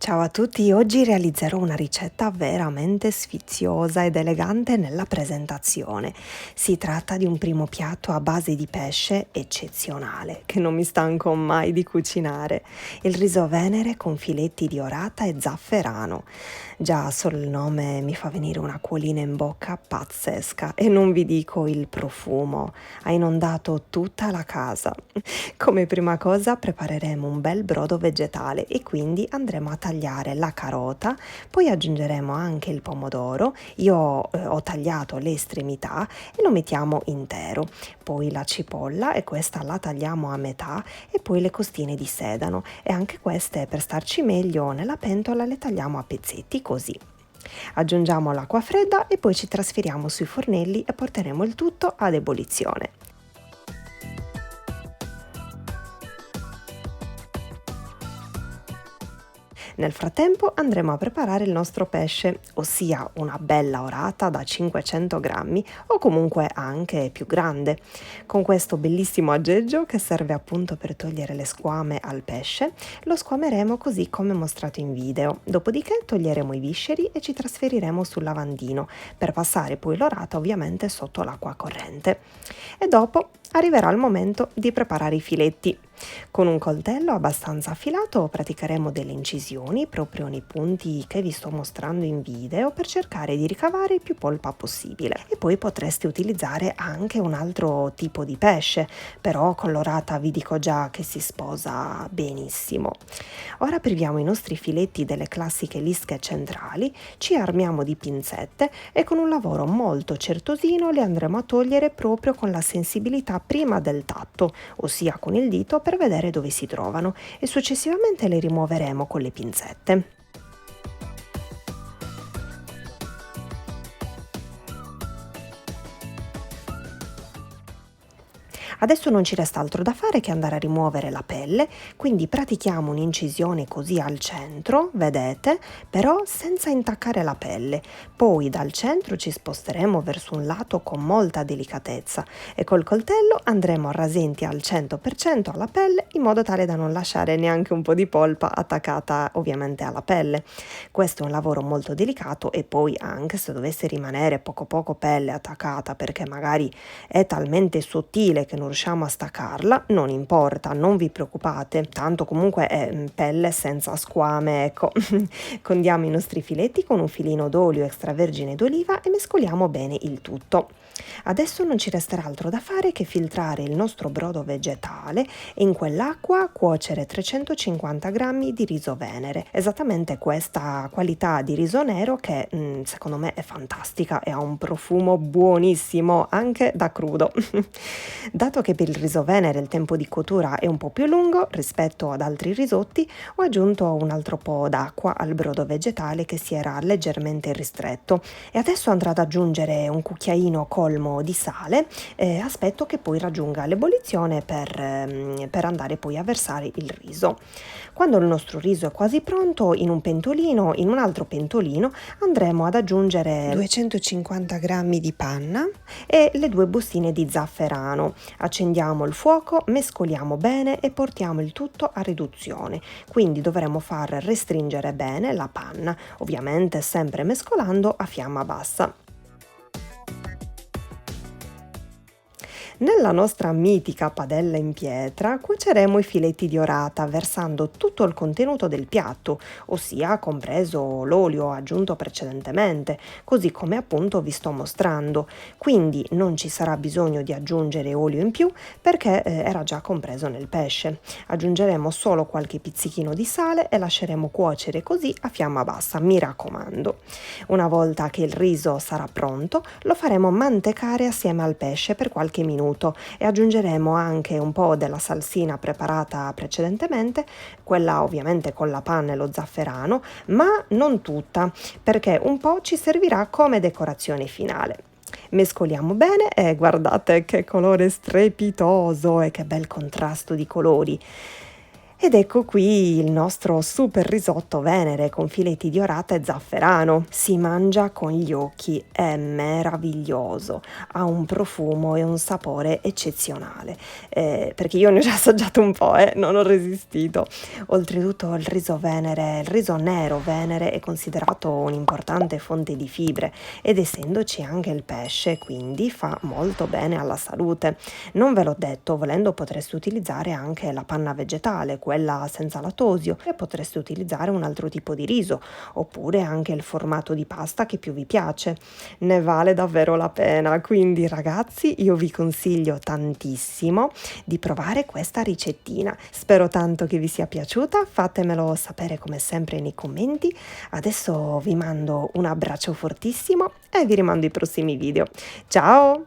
Ciao a tutti, oggi realizzerò una ricetta veramente sfiziosa ed elegante nella presentazione. Si tratta di un primo piatto a base di pesce eccezionale, che non mi stanco mai di cucinare. Il riso venere con filetti di orata e zafferano. Già solo il nome mi fa venire un'acquolina in bocca pazzesca e non vi dico il profumo, ha inondato tutta la casa. Come prima cosa prepareremo un bel brodo vegetale e quindi andremo a tagliare la carota, poi aggiungeremo anche il pomodoro, io ho tagliato le estremità e lo mettiamo intero, poi la cipolla e questa la tagliamo a metà e poi le costine di sedano e anche queste per starci meglio nella pentola le tagliamo a pezzetti così. Aggiungiamo l'acqua fredda e poi ci trasferiamo sui fornelli e porteremo il tutto ad ebollizione. Nel frattempo andremo a preparare il nostro pesce, ossia una bella orata da 500 grammi o comunque anche più grande. Con questo bellissimo aggeggio che serve appunto per togliere le squame al pesce, lo squameremo così come mostrato in video. Dopodiché toglieremo i visceri e ci trasferiremo sul lavandino per passare poi l'orata ovviamente sotto l'acqua corrente. E dopo arriverà il momento di preparare i filetti. Con un coltello abbastanza affilato praticheremo delle incisioni proprio nei punti che vi sto mostrando in video per cercare di ricavare il più polpa possibile. E poi potreste utilizzare anche un altro tipo di pesce, però con l'orata vi dico già che si sposa benissimo. Ora priviamo i nostri filetti delle classiche lische centrali, ci armiamo di pinzette e con un lavoro molto certosino le andremo a togliere proprio con la sensibilità prima del tatto, ossia con il dito per vedere dove si trovano e successivamente le rimuoveremo con le pinzette. Adesso non ci resta altro da fare che andare a rimuovere la pelle, quindi pratichiamo un'incisione così al centro, vedete, però senza intaccare la pelle. Poi dal centro ci sposteremo verso un lato con molta delicatezza e col coltello andremo a rasenti al 100% alla pelle in modo tale da non lasciare neanche un po' di polpa attaccata ovviamente alla pelle. Questo è un lavoro molto delicato e poi anche se dovesse rimanere poco pelle attaccata perché magari è talmente sottile che non riusciamo a staccarla, non importa, non vi preoccupate, tanto comunque è pelle senza squame, ecco. Condiamo i nostri filetti con un filino d'olio extravergine d'oliva e mescoliamo bene il tutto. Adesso non ci resterà altro da fare che filtrare il nostro brodo vegetale e in quell'acqua cuocere 350 grammi di riso venere, esattamente questa qualità di riso nero che secondo me è fantastica e ha un profumo buonissimo anche da crudo. Dato che per il riso venere il tempo di cottura è un po' più lungo rispetto ad altri risotti, ho aggiunto un altro po' d'acqua al brodo vegetale che si era leggermente ristretto e adesso andrò ad aggiungere un cucchiaino colmo di sale, aspetto che poi raggiunga l'ebollizione per andare poi a versare il riso. Quando il nostro riso è quasi pronto, in un altro pentolino andremo ad aggiungere 250 grammi di panna e le 2 bustine di zafferano. Accendiamo il fuoco, mescoliamo bene e portiamo il tutto a riduzione, quindi dovremo far restringere bene la panna, ovviamente sempre mescolando a fiamma bassa. Nella nostra mitica padella in pietra cuoceremo i filetti di orata versando tutto il contenuto del piatto, ossia compreso l'olio aggiunto precedentemente, così come appunto vi sto mostrando. Quindi non ci sarà bisogno di aggiungere olio in più perché era già compreso nel pesce. Aggiungeremo solo qualche pizzichino di sale e lasceremo cuocere così a fiamma bassa, mi raccomando. Una volta che il riso sarà pronto, lo faremo mantecare assieme al pesce per qualche minuto e aggiungeremo anche un po' della salsina preparata precedentemente, quella ovviamente con la panna e lo zafferano, ma non tutta, perché un po' ci servirà come decorazione finale. Mescoliamo bene e guardate che colore strepitoso e che bel contrasto di colori. Ed ecco qui il nostro super risotto venere con filetti di orata e zafferano. Si mangia con gli occhi, è meraviglioso, ha un profumo e un sapore eccezionale. Perché io ne ho già assaggiato un po', non ho resistito. Oltretutto il riso nero venere è considerato un'importante fonte di fibre ed essendoci anche il pesce, quindi fa molto bene alla salute. Non ve l'ho detto, volendo potreste utilizzare anche la panna vegetale, quella senza lattosio, e potreste utilizzare un altro tipo di riso, oppure anche il formato di pasta che più vi piace. Ne vale davvero la pena, quindi ragazzi io vi consiglio tantissimo di provare questa ricettina. Spero tanto che vi sia piaciuta, fatemelo sapere come sempre nei commenti. Adesso vi mando un abbraccio fortissimo e vi rimando ai prossimi video. Ciao!